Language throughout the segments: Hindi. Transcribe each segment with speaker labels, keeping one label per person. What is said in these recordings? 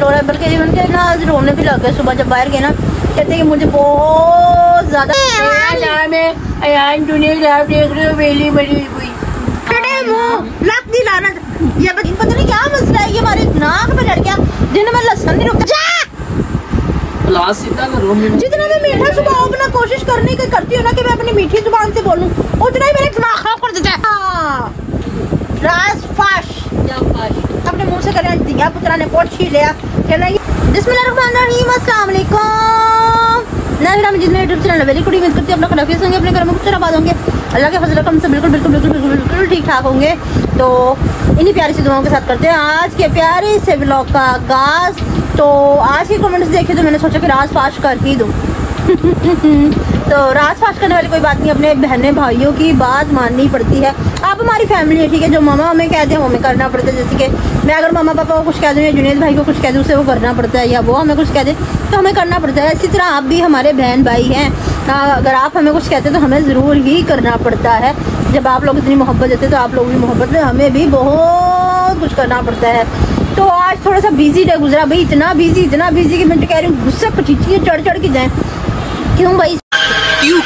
Speaker 1: फील हो रहा है, बल्कि इवन के ना रोने भी लग गए सुबह जब बाहर गए ना, कहते कि मुझे बहुत ज्यादा वेली बड़ी हुई लाना। ये पता नहीं क्या मसला है, ये हमारे नाक पे लड़ गया जिन्हें मैं लहसुन नहीं रुकता। जितना मैं मीठा सुबह अपना कोशिश करने की करती हूँ ना कि मैं अपनी मीठी जुबान से बोलूँ, उतना ही मेरा दिमाग खराब कर देता है। राज फाश अपने मुंह से करें, दिया पुत्रा ने पोट छीन लिया। बिस्मिल्लाहिर्रहमानिर्रहीम, अस्सलाम वालेकुम। जितने YouTube channel very good image करती है, अपना खराफियत होंगे, अपने घर में कुछ तरह होंगे, अल्लाह के फजल करम से बिल्कुल बिल्कुल बिल्कुल बिल्कुल बिल्कुल ठीक ठाक होंगे। तो इन्हीं प्यारी सी दुआओं के साथ करते हैं आज के प्यारे से व्लॉग का आगाज। तो आज के कमेंट्स देखे तो मैंने सोचा कि राज फाश कर ही दूँ। तो राज फाश करने वाली कोई बात नहीं, अपने बहने भाइयों की बात माननी पड़ती है। आप हमारी फैमिली है, ठीक है, जो मामा हमें कह दें वो हमें करना पड़ता है। जैसे कि मैं अगर मामा पापा को कुछ कह दूँ या जुनेद भाई को कुछ कह दूँ, उसे वो करना पड़ता है, या वो हमें कुछ कह दें तो हमें करना पड़ता है। इसी तरह आप भी हमारे बहन भाई हैं, अगर आप हमें कुछ कहते हैं तो हमें ज़रूर ही करना पड़ता है। जब आप लोग इतनी मोहब्बत देते तो आप लोग भी मोहब्बत में हमें भी बहुत कुछ करना पड़ता है। तो आज थोड़ा सा बिजी डे गुजरा भाई, इतना बिजी कि मैं तो कह रही हूँ गुस्से पचीची चढ़ के जाए। क्यों भाई,
Speaker 2: क्यों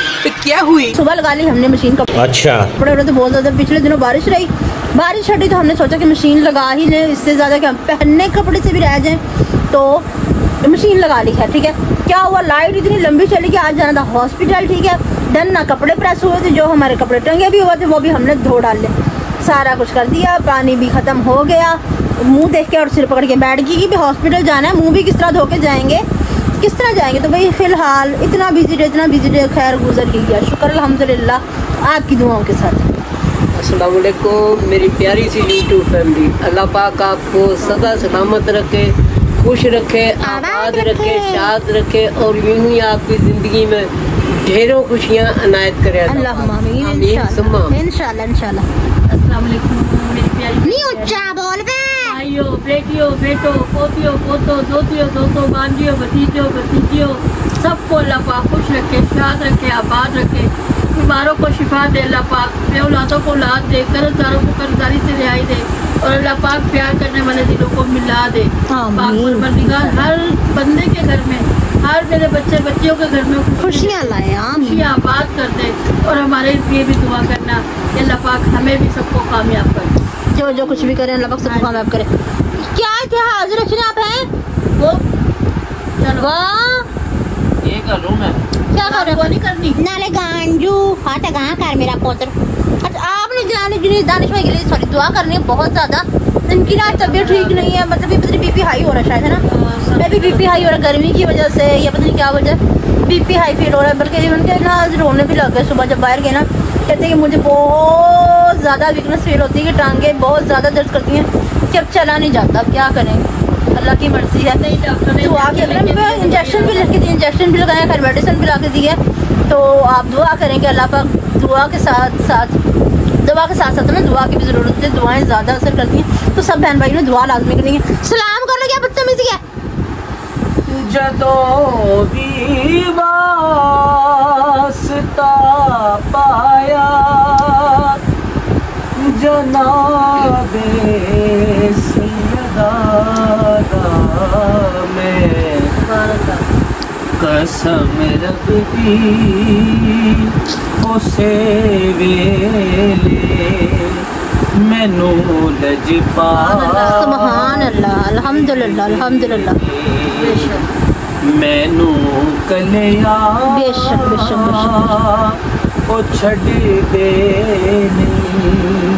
Speaker 2: क्या हुई?
Speaker 1: सुबह लगा ली हमने मशीन का। अच्छा, कपड़े तो बहुत ज्यादा पिछले दिनों बारिश हटी तो हमने सोचा कि मशीन लगा ही लें, इससे ज्यादा क्या पहनने कपड़े से भी रह जाएं, तो मशीन लगा ली है। ठीक है, क्या हुआ, लाइट इतनी लंबी चली कि आज जाना था हॉस्पिटल। ठीक है, डन ना कपड़े प्रेस हुए थे, जो हमारे कपड़े टंगे भी हुए थे वो भी हमने धो डाले, सारा कुछ कर दिया, पानी भी खत्म हो गया। मुंह देख के और सिर पकड़ के बैठ गई कि भी हॉस्पिटल जाना है, मुंह भी किस तरह धो के जाएंगे, किस तरह जाएंगे। तो भाई फिलहाल इतना बिजी डे खैर गुजर ही गया, शुक्र अल्हम्दुलिल्लाह आपकी दुआओं के साथ।
Speaker 2: अस्सलाम वालेकुम मेरी प्यारी सी यूट्यूब फैमिली, अल्लाह पाक आपको सदा सलामत रखे, खुश रखे, आबाद रखे, शाद रखे और यूं ही आपकी ज़िंदगी में ढेरों खुशियाँ अनायत करे।
Speaker 1: अल्लाहुम्मा आमीन, इंशाल्लाह इंशाल्लाह। अस्सलाम वालेकुम मेरी प्यारी, नहीं ऊंचा बोल बे, भाइयों बेटियों बेटों पोतियों पोतों दोतियों दोस्तों भांजियों भतीजों भतीजियों, सबको अल्लाह पाक खुश रखे, शाद रखे, आबाद रखे, बीमारों को शिफा दे अल्लाह पाक, बेऔलादों को औलाद दे, कर्जदारों को कर्जदारी से रिहाई दे और अल्लाह पाक प्यार करने वाले दिलों को मिला दे। पाक परवरदिगार हर बंदे के घर में, हर मेरे बच्चे बच्चियों के घर में खुशियाँ लाए, खुशियाँ आबाद कर दे। और हमारे लिए भी दुआ करना कि अल्लाह पाक हमें भी सबको कामयाब करे, जो कुछ भी करें अल्लाह पाक सबको कामयाब करे। क्या इतिहास रचना आप हैं वो, चलो ये कर लूं मैं, क्या कर रहे हो, नहीं करनी नाले गांजू हट कहाँ कर मेरा पोतर। अच्छा, आपने दानिश भाई के लिए सॉरी दुआ करनी है बहुत ज्यादा, इनकी ना तबीयत ठीक नहीं है, मतलब ये पता नहीं बीपी हाई हो रहा है शायद, है ना, मैं भी बीपी हाई हो रहा है गर्मी की वजह से या पता नहीं क्या वजह, बीपी हाई फील हो रहा है, बल्कि इवन के ना रोने भी लग गए सुबह जब बाहर गए ना, कहते कि मुझे बहुत ज़्यादा वीकनेस फील होती है कि टांगें बहुत ज़्यादा दर्द करती हैं कि अब चला नहीं जाता, क्या करें, अल्लाह की मर्जी है। नहीं डॉक्टर ने इंजेक्शन भी लिख के दिए, इंजेक्शन भी लगाया, खैर मेडिसिन भी ला के दी है। तो आप दुआ करें कि अल्लाह पाक दुआ के साथ साथ ना दुआ की भी ज़रूरत है, दुआएं ज़्यादा असर करती हैं, तो सब बहन भाई ने दुआ लाजमी करनी है। सलाम कर लो, क्या बदतमीजी है।
Speaker 2: जदों भी वास्ता पाया जनाबे सैयदा में, कसम रब दी उसे वेले मैनू लजपा,
Speaker 1: सुभान अल्लाह, अल्हम्दुलिल्लाह अल्हम्दुलिल्लाह,
Speaker 2: मैनू कलिया
Speaker 1: बेशक बेशक बेशक
Speaker 2: ओ छड़ दे नहीं,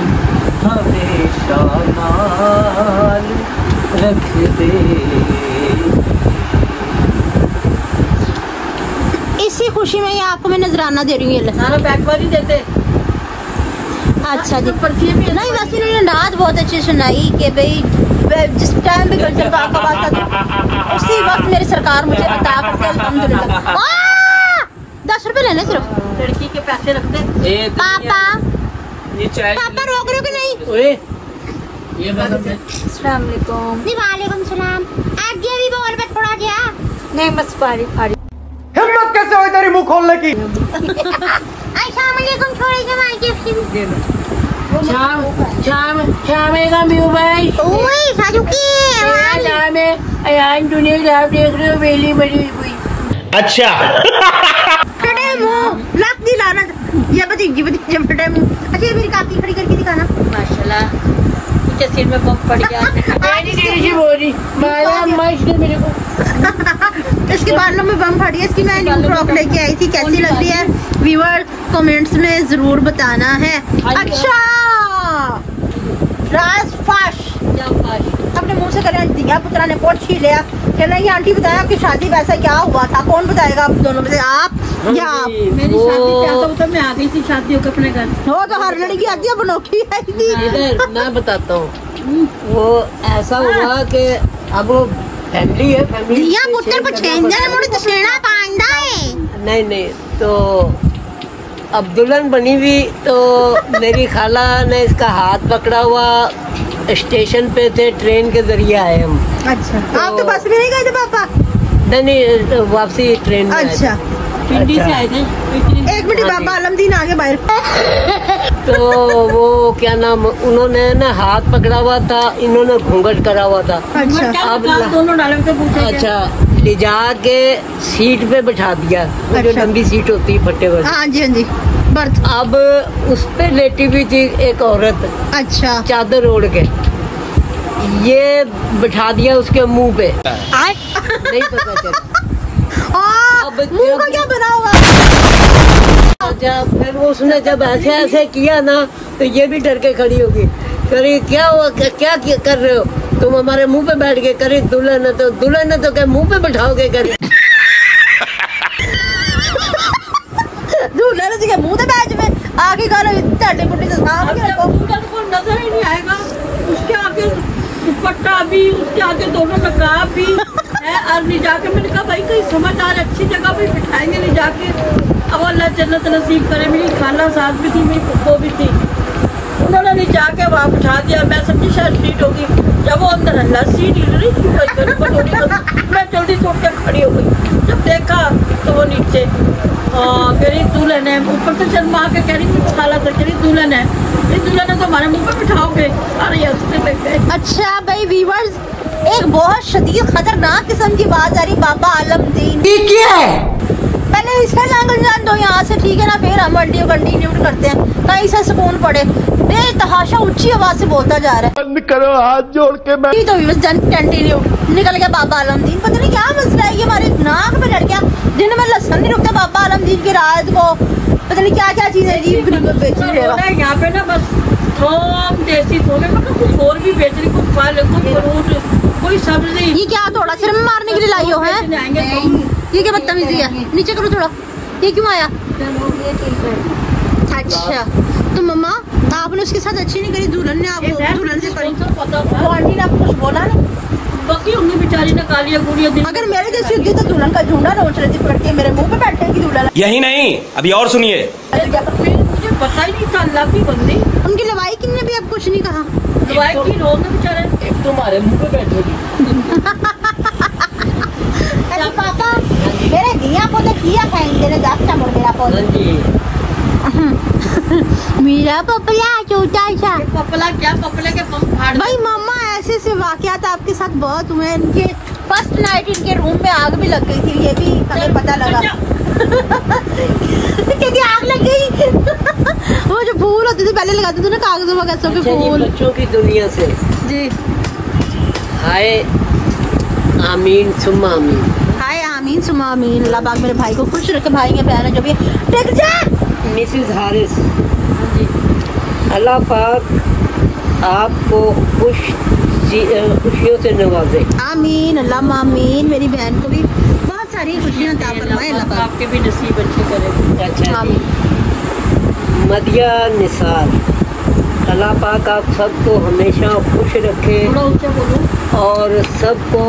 Speaker 2: हमेशा नाल रख दे।
Speaker 1: इसी खुशी में ये आपको मैं नजराना दे रही हूँ, सारा बैकवर ही देते। अच्छा जी, नहीं वैसे इन्होंने नाच बहुत अच्छी सुनाई कि भाई जिस टाइम भी कल्चर का आपका बात था उसी वक्त मेरी सरकार मुझे अता करते हैं, अल्हम्दुलिल्लाह। 10 रुपए लेने सिर्फ, लड़की के पैसे रखते। पापा पापा रोक रहे हो कि नहीं?
Speaker 2: ओए ये
Speaker 1: अस्सलाम वालेकुम। वालेकुम सलाम। आप ये भी बोल पे थोड़ा जा, नहीं मत पारी
Speaker 2: हिम्मत कैसे हुई तेरी मुंह खोलने की?
Speaker 1: अस्सलाम वालेकुम, थोड़ी जमाई गिफ्ट दे दो।
Speaker 2: शाम शाम शाम का व्यू भाई,
Speaker 1: ओए साजू की
Speaker 2: शाम
Speaker 1: दुनिया आप देख रहे हो वेली बनी हुई।
Speaker 3: अच्छा
Speaker 1: लग दी लाना ये भतीजी फटे मुंह। अच्छा ये मेरी काकी खड़ी करके दिखाना। माशाल्लाह मुझे सिर में बम पड़ गया। मेरे को इसके बालों में बम फट गया। इसकी मैं न्यू फ्रॉक लेके आई थी, कैसी लग रही है व्यूअर कमेंट्स में जरूर बताना है। अच्छा राज फाश अपने मुंह से करें दिया पुत्रा ने पोट छीन लिया। कहना ये आंटी बताया आपकी शादी वैसा क्या हुआ था, कौन बताएगा आप दोनों में से, आप या आप? मेरी शादी क्या तो मैं आ गई थी शादी होकर अपने घर। हो तो हर लड़की आती है बनोखी आई थी।
Speaker 2: इधर मैं बताता हूँ वो ऐसा हुआ कि अब वो फैमिली है, फैमिली पुत्र नहीं तो अब दुल्हन बनी हुई तो मेरी खाला ने इसका हाथ पकड़ा हुआ, स्टेशन पे थे, ट्रेन के जरिए आए हम।
Speaker 1: अच्छा तो आप तो बस में नहीं गए थे पापा?
Speaker 2: नहीं वापसी ट्रेन में।
Speaker 1: अच्छा पिंडी से आए थे। एक मिनट बाबा आलमदीन आगे बाहर।
Speaker 2: तो वो क्या नाम, उन्होंने ना हाथ पकड़ा हुआ था, इन्होंने घूंघट करा हुआ था। अच्छा अब
Speaker 1: दोनों डाले थे पूछे।
Speaker 2: अच्छा ले जाके सीट पे बैठा दिया। अच्छा। जो लंबी सीट होती है फट्टे पर।
Speaker 1: हाँ जी हाँ जी बर्थ।
Speaker 2: अब उस पे लेटी हुई थी एक औरत। अच्छा चादर ओढ़ के, ये बैठा दिया उसके मुंह पे। नहीं पता चला
Speaker 1: अब मुंह का क्या बना होगा।
Speaker 2: फिर वो उसने जब ऐसे ऐसे किया ना तो ये भी डर के खड़ी होगी। करी क्या हुआ, क्या कर रहे हो तुम हमारे मुंह पे बैठ के? करी दुल्हन है तो क्या मुंह पे बैठाओगे? करी
Speaker 1: दुल्हन है तो मुंह पे बैठ में आगे पुट्टी से नजर ही नहीं आएगा। उसके आगे दुपट्टा भी, उसके आगे दोनों नकाब भी है। और ले जाके मैंने कहा भाई कहीं समझदार अच्छी जगह पे बिठाएंगे ले जाके। अब अल्लाह जन्नत नसीब करे। मेरी खाला सास भी थी, मेरी पप्पो भी थी, उन्होंने ले जाके वहाँ बिठा दिया। मैं समझी शायद सीट होगी, जब वो अंदर अल्लाह सीट हिल रही थी मैं जल्दी से उठ के खड़ी हो गई। जब देखा तो वो नीचे कह रही दुल्हन है, ऊपर से शर्मा के कह रही कुछ खाला तो कह रही दुल्हन है, ये दुल्हन है तो हमारे मुँह पे बिठाओगे। अरे हंसने लग गए। अच्छा भाई व्यूअर्स एक बहुत शदीद खतरनाक किस्म की बात आ रही बाबा आलमदीन। क्या है पहले इसका जान दो यहाँ से, ठीक है ना, फिर हम वीडियो कंटिन्यू करते हैं कहीं से सुकून पड़े। तहाशा ऊंची आवाज से बोलता जा रहा है। बंद करो हाथ जोड़ के मैं तो कंटिन्यू निकल गया बाबा आलमदीन। पता नहीं क्या मसला है, ये हमारे नाक में लड़ गया। दिन में लहसुन नहीं रुकता बाबा आलमदीन की, रात को पता नहीं क्या क्या चीजें यहाँ पे ना बस थोम देसी थोड़े मतलब कुछ और भी बेच रही, कुछ फल कुछ फ्रूट कोई सब्जी। ये क्या थोड़ा सिर में मारने के लिए लाई हो है? ये क्या बदतमीजी है, नीचे करो थोड़ा। ये क्यों आया? अच्छा तो मम्मा आपने उसके साथ अच्छी नहीं करी, दुल्हन ने आपको दुल्हन से करी। आंटी ने आपको कुछ बोला नहीं? बाकी उन्हें बेचारी ने कालिया गुड़िया दी। अगर मेरे जैसी होती तो दुल्हन का झुंडा नोच रही थी पकड़ के मेरे मुंह पे बैठेगी दुल्हन।
Speaker 3: यही नहीं अभी और सुनिए।
Speaker 1: मुझे पता ही नहीं था अल्लाह की बंदी। उनकी लवाई किन्ने भी अब कुछ नहीं कहा। लवाई की रोज में बेचारे
Speaker 2: एक तुम्हारे मुंह पे बैठेगी।
Speaker 1: अरे पापा मेरे दिया को तो किया खाएंगे ना जाता मोड़ मेरा पौधा। मेरा पपला छोटा सा पपला क्या पपले के पंख फाड़। भाई मामा ऐसे ऐसे वाकयात आपके साथ बहुत हुए। इनके फर्स्ट नाइट इनके रूम में आग भी लग गई थी, ये भी हमें पता लगा। क्योंकि आग लग गई। वो जो फूल होते थे पहले लगाते थे ना कागजों वगैरह के फूल।
Speaker 2: बच्चों की दुनिया से
Speaker 1: जी
Speaker 2: हाय आमीन सुम्मा आमीन।
Speaker 1: हाय आमीन सुम्मा आमीन। अल्लाह पाक मेरे भाई को खुश रखे, भाई के बहन जो भी टिक जा।
Speaker 2: मिसेस हारिस अल्लाह पाक आपको खुशियों से नवाजे।
Speaker 1: आमीन अल्लाह आमीन। मेरी बहन को भी बहुत सारी खुशियाँ अता फरमाए अल्लाह पाक, आपके भी नसीब अच्छे करे।
Speaker 2: अच्छा मदिया निसार अल्लाह पाक आप सबको हमेशा खुश रखे और सबको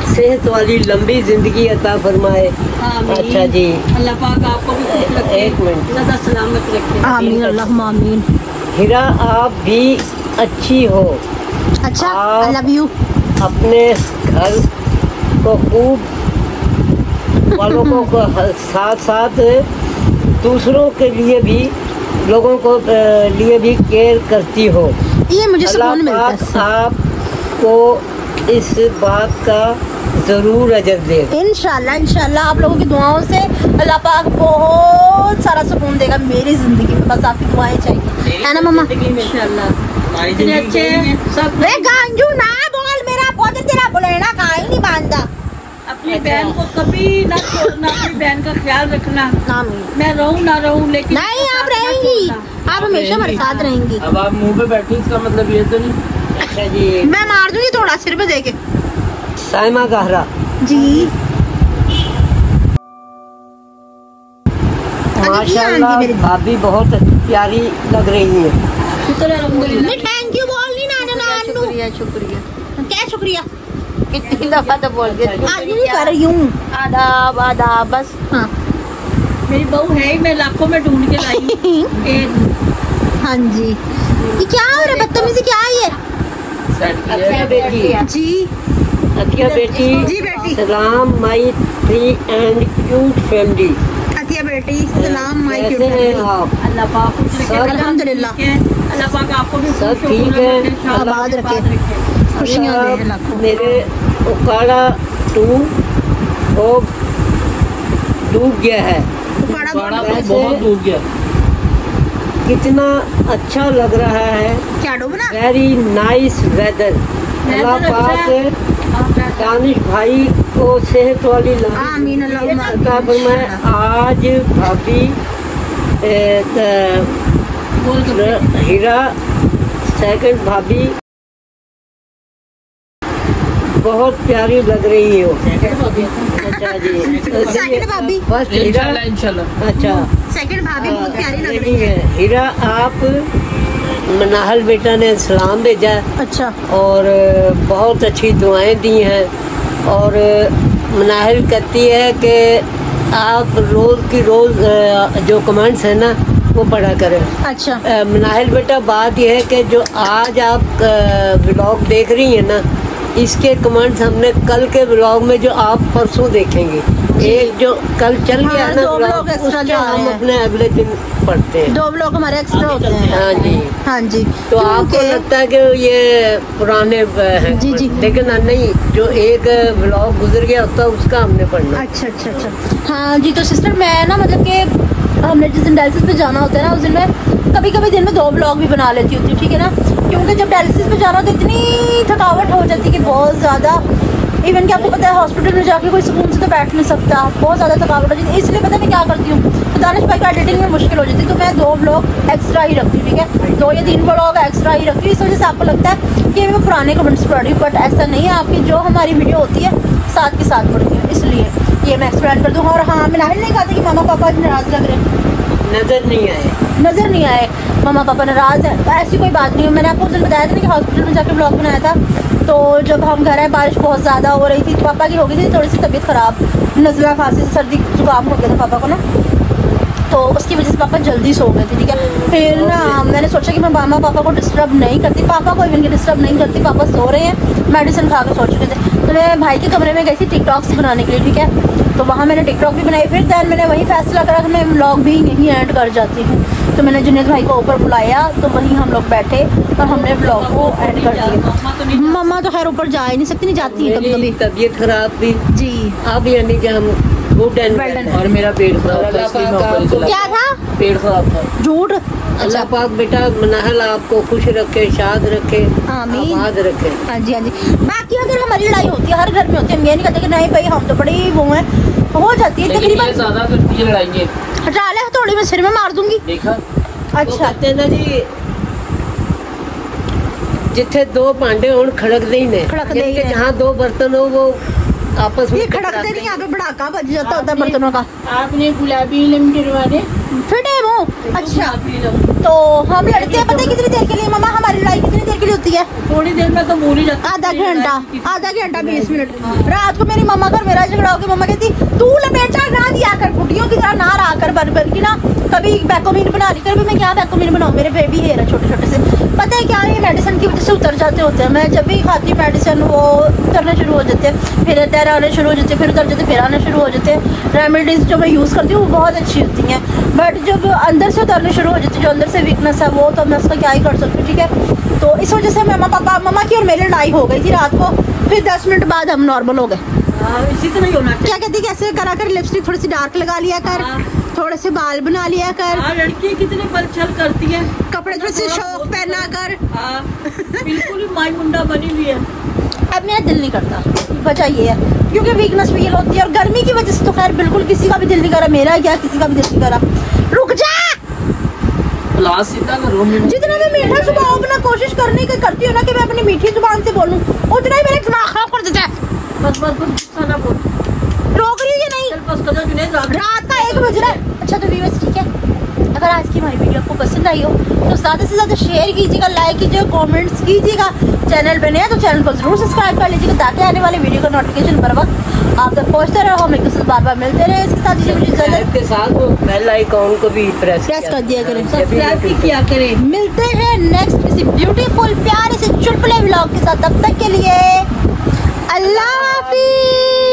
Speaker 2: सेहत वाली लंबी जिंदगी अता फरमाए। अच्छा जी
Speaker 1: अल्लाह पाक आपको भी खुश रखे,
Speaker 2: एक मिनट
Speaker 1: सदा सलामत रखे। आमीन अल्लाह आमीन।
Speaker 2: हिरा आप भी अच्छी हो।
Speaker 1: अच्छा आई लव यू।
Speaker 2: अपने घर को खूब वालों को साथ साथ दूसरों के लिए भी लोगों को लिए भी केयर करती हो।
Speaker 1: ये मुझे सुकून मिलता है।
Speaker 2: आपको इस बात का जरूर अजर दे।
Speaker 1: इंशाल्लाह इंशाल्लाह आप लोगों की दुआओं से अल्लाह पाक बहुत सारा सुकून देगा मेरी जिंदगी में। बस आपकी दुआएं चाहिए, है ना मम्मा? अच्छे सब गांजू ना बोल, मेरा पौधे तेरा बुलेना कहीं नहीं बांधा।
Speaker 4: अपनी बहन को कभी ना छोड़ना, अपनी बहन का ख्याल रखना। मैं रहूं ना रहूं, लेकिन
Speaker 1: नहीं आप रहेंगी, आप हमेशा हमारे साथ रहेंगी।
Speaker 5: अब आप मुंह पे बैठी, इसका मतलब ये तो नहीं।
Speaker 2: अच्छा जी,
Speaker 1: मैं मार दूंगी थोड़ा सिर पे देके।
Speaker 2: साइमा गहरा
Speaker 1: जी
Speaker 2: माशाल्लाह भाभी बहुत प्यारी लग रही है।
Speaker 1: थैंक यू बोल नहीं ना।
Speaker 4: शुक्रिया शुक्रिया।
Speaker 1: क्या शुक्रिया?
Speaker 4: कितनी दफा तो बोल गए।
Speaker 1: आज नहीं कर रही हूँ।
Speaker 4: आदाब आदाब। बस
Speaker 1: हाँ
Speaker 4: मेरी बहू है ही, मैं लाखों में ढूंढ के लाई हूँ।
Speaker 1: हाँ जी, ये क्या हो रहा है? बदतमीजी क्या है ये?
Speaker 2: अतिया बेटी
Speaker 1: जी
Speaker 2: अतिया बेटी
Speaker 1: जी बेटी।
Speaker 2: सलाम माई 3 एंड क्यूट फैमिली।
Speaker 1: अतिया बेटी सलाम माई क्यूट
Speaker 2: कैसे हैं
Speaker 1: फैमिली।
Speaker 2: आप?
Speaker 4: अल्लाह पाक खुश रखे।
Speaker 1: अल्हम्दुलिल्लाह।
Speaker 4: अल्लाह पाक आपको भी
Speaker 2: सब ठीक है,
Speaker 1: आबाद रखे, खुशियाँ दे अल्लाह को।
Speaker 2: मेरे उकाड़ा 2 और डूब गया है।
Speaker 5: बड़ा तो बहुत डूब गया।
Speaker 2: कितना अच्छा लग रहा है,
Speaker 1: क्या डूबना?
Speaker 2: Very nice weather. अल्लाह पाक दानिश भाई को सेहत वाली
Speaker 1: आमीन अल्लाहुम्मा
Speaker 2: मैं आज भाभी हीरा सेकंड भाभी बहुत प्यारी लग रही हो। अच्छा जी,
Speaker 1: सेकंड भाभी।
Speaker 2: बस हीरा
Speaker 5: इंशाल्लाह इंशाल्लाह।
Speaker 2: अच्छा
Speaker 1: सेकंड भाभी बहुत प्यारी लग रही है।
Speaker 2: हीरा आप मनाहल बेटा ने सलाम भेजा
Speaker 1: अच्छा
Speaker 2: और बहुत अच्छी दुआएं दी हैं। और मनाहल कहती है कि आप रोज़ की रोज़ जो कमेंट्स हैं ना वो पढ़ा करें।
Speaker 1: अच्छा
Speaker 2: मनाहल बेटा बात यह है कि जो आज आप व्लॉग देख रही हैं ना, इसके कमेंट्स हमने कल के व्लॉग में जो आप परसों देखेंगे, एक जो कल चल गया ना
Speaker 1: दो
Speaker 2: व्लॉग,
Speaker 1: व्लॉग एक्स्ट्रा
Speaker 2: उसके
Speaker 1: जा रहे
Speaker 2: हम
Speaker 1: हैं।
Speaker 2: अपने अगले दिन पढ़ते हैं।
Speaker 1: 2 व्लॉग हमारे एक्स्ट्रा होते हैं।
Speaker 2: हाँ जी,
Speaker 1: हाँ जी।
Speaker 2: तो आपको लगता है कि ये पुराने हैं,
Speaker 1: जी, जी।
Speaker 2: लेकिन नहीं, जो एक व्लॉग गुजर गया होता है उसका हमने पढ़ना।
Speaker 1: अच्छा अच्छा अच्छा। हाँ जी, तो सिस्टर मैं ना मतलब कि हमने जिस दिन डायलिसिस पे जाना होता है ना, उस दिन मैं कभी कभी दिन में 2 व्लॉग भी बना लेती होती हूँ, ठीक है ना। क्योंकि जब डायलिसिस पे जाना होता है इतनी थकावट हो जाती है कि बहुत ज़्यादा, इवन कि आपको पता है हॉस्पिटल में जाके कोई सुकून से तो बैठ नहीं सकता, बहुत ज़्यादा थकावट हो जाती है। इसलिए पता मैं क्या करती हूँ, तो दानिश भाई का एडिटिंग में मुश्किल हो जाती है, तो मैं 2 व्लॉग एक्स्ट्रा ही रखती हूँ, ठीक है। 2 या 3 व्लॉग एक्स्ट्रा ही रखती हूँ। इस वजह से आपको लगता है कि मैं पुराने कमेंट्स पढ़ रही हूँ, बट ऐसा नहीं है। आपकी जो हमारी वीडियो होती है साथ के साथ पढ़ती हूँ, इसलिए ये मैं एक्सप्लेन कर दूँगा। और हाँ, मिनाहिल नहीं कहा था कि मामा पापा नाराज़ लग रहे हैं, नज़र नहीं आए मामा पापा नाराज़ है, ऐसी कोई बात नहीं है। मैंने आपको उस दिन बताया था ना कि हॉस्पिटल में जाकर ब्लॉग बनाया था, तो जब हम घर आए बारिश बहुत ज़्यादा हो रही थी, तो पापा की हो गई थी थोड़ी सी तबीयत ख़राब, नज़ला खांसी सर्दी जुकाम हो गया था पापा को ना, तो उसकी वजह से पापा जल्दी सो गए थे, ठीक है। फिर ना मैंने सोचा कि मैं मामा पापा को डिस्टर्ब नहीं करती, पापा को इवन की डिस्टर्ब नहीं करती, पापा सो रहे हैं, मेडिसिन खा कर सो चुके थे। तो मैं भाई के कमरे में गई थी टिकटॉक्स बनाने के लिए, ठीक है। तो वहाँ मैंने टिकटॉक भी बनाई। फिर दैन मैंने वही फैसला करा कि मैं व्लॉग भी यहीं ऐड कर जाती हूँ। तो मैंने जुनेद भाई को ऊपर बुलाया, तो वहीं हम लोग बैठे और हमने व्लॉग को ऐड कर दिया। मम्मा तो खैर ऊपर जा ही नहीं सकती, नहीं जाती है कभी कभी,
Speaker 2: तबीयत खराब थी
Speaker 1: जी।
Speaker 2: अब यानी कि हम गुड एंड
Speaker 1: वेल।
Speaker 5: और मेरा पेट खराब था, इसलिए मैं ऊपर ही चला
Speaker 1: क्या
Speaker 5: गया।
Speaker 1: था?
Speaker 5: पेट खराब था।
Speaker 1: झूठ।
Speaker 2: अल्लाह पाक बेटा मनाहल आपको खुश रखे, शाद रखे,
Speaker 1: आमीन।
Speaker 2: आबाद रखे।
Speaker 1: हाँ जी हाँ जी। बाकी अगर हमारी लड़ाई होती है, हर घर में होती है, हम ये नहीं कहते कि नहीं भाई हम तो बड़ी वो हैं, हो जाती है
Speaker 5: लेकिन ये
Speaker 1: तकरीबन।
Speaker 5: ज्यादा करती है लड़ाई।
Speaker 1: हटा ले हथौड़ी में सिर में मार दूंगी।
Speaker 5: देखा?
Speaker 2: वो
Speaker 1: अच्छा
Speaker 2: कहते हैं ना जी, जिथे 2 भांडे हों खड़कते ही ने,
Speaker 1: खड़कते ही
Speaker 2: यानी कि
Speaker 1: हैं।
Speaker 2: जहाँ 2 बर्तन हो वो आपस में
Speaker 1: ये खड़कते नहीं, यहाँ पे भड़ाका बज जाता होता है बर्तनों का।
Speaker 4: आपने गुलाबी इलम गिरवाने
Speaker 1: फिटे मुँह। अच्छा तो हम लड़ते हैं, पता है कितनी देर के लिए मम्मा? हमारी लड़ाई कितनी देर के लिए होती है?
Speaker 4: थोड़ी देर में तो बोल ही जाता।
Speaker 1: आधा घंटा 20 मिनट। रात को मेरी मम्मा का मेरा झगड़ा हो गया, मम्मा कहती तू लपेटा ना दिया कर, बुढ़ियों की तरह ना रहा कर, बन बन की ना कभी बैकोमीन बना ली कर। मैं क्या बैकोमीन बनाऊँ, मेरे बेबी हेयर है छोटे छोटे से। पता है क्या, ये मेडिसिन की वजह से उतर जाते होते हैं। मैं जब भी खाती मेडिसिन वो उतरने शुरू हो जाते हैं, फिर तैर आने शुरू हो जाते हैं। जाते, फिर उतर जाते, फिर आने शुरू हो जाते हैं। रेमेडीज़ जो मैं यूज़ करती हूँ वो बहुत अच्छी होती हैं, बट जब अंदर से उतरने शुरू हो जाती है, जो अंदर से वीकनेस है वो तो मैं उसका क्या ही कर सकती हूँ, ठीक है। तो इस वजह से मम्मा की और मेरी लड़ाई हो गई थी रात को, फिर 10 मिनट बाद हम नॉर्मल हो गए।
Speaker 4: इसी तरह ही होना चाहिए।
Speaker 1: क्या कहती कैसे करा कर, लिपस्टिक थोड़ी सी डार्क लगा लिया कर, थोड़े से बाल बना लिया कर,
Speaker 4: लड़की कितने पल छल करती है,
Speaker 1: कपड़े थोड़े से शौक पहना कर।
Speaker 4: बिल्कुल ही माई मुंडा बनी हुई है।
Speaker 1: अब मेरा दिल नहीं करता, वजह ये है क्योंकि वीकनेस फील होती है, और गर्मी की वजह से तो खैर बिल्कुल किसी का भी दिल नहीं करा, मेरा क्या किसी का भी दिल नहीं करा। रुक जा, जितना मैं मीठा सुबह अपना कोशिश करने की करती हूँ ना कि मैं अपनी मीठी जुबान से बोलूँ, उतना ही मेरा दिमाग खराब कर देता है।
Speaker 4: बस गुस्सा ना बोल,
Speaker 1: रोक रही है नहीं, रात का 1 बज रहा है। अच्छा तो व्यूअर्स ठीक है, अगर आज की हमारी वीडियो आपको पसंद आई हो तो ज़्यादा से ज़्यादा शेयर कीजिएगा, लाइक कीजिएगा, कमेंट्स कीजिएगा। चैनल पे नया तो चैनल को जरूर सब्सक्राइब कर लीजिएगा ताकि आने वाले वीडियो का नोटिफिकेशन बर वक्त आप तक पहुँचते रहे, हम एक बार बार मिलते रहे। इसके साथ
Speaker 2: के साथ वो बेल आइकॉन को भी प्रेस
Speaker 1: कर दिया करें,
Speaker 4: सब्सक्राइब भी किया करें।
Speaker 1: मिलते हैं नेक्स्ट किसी ब्यूटीफुल प्यारे से चुटकुले व्लॉग के साथ, तब तक के लिए अल्लाह हाफिज़।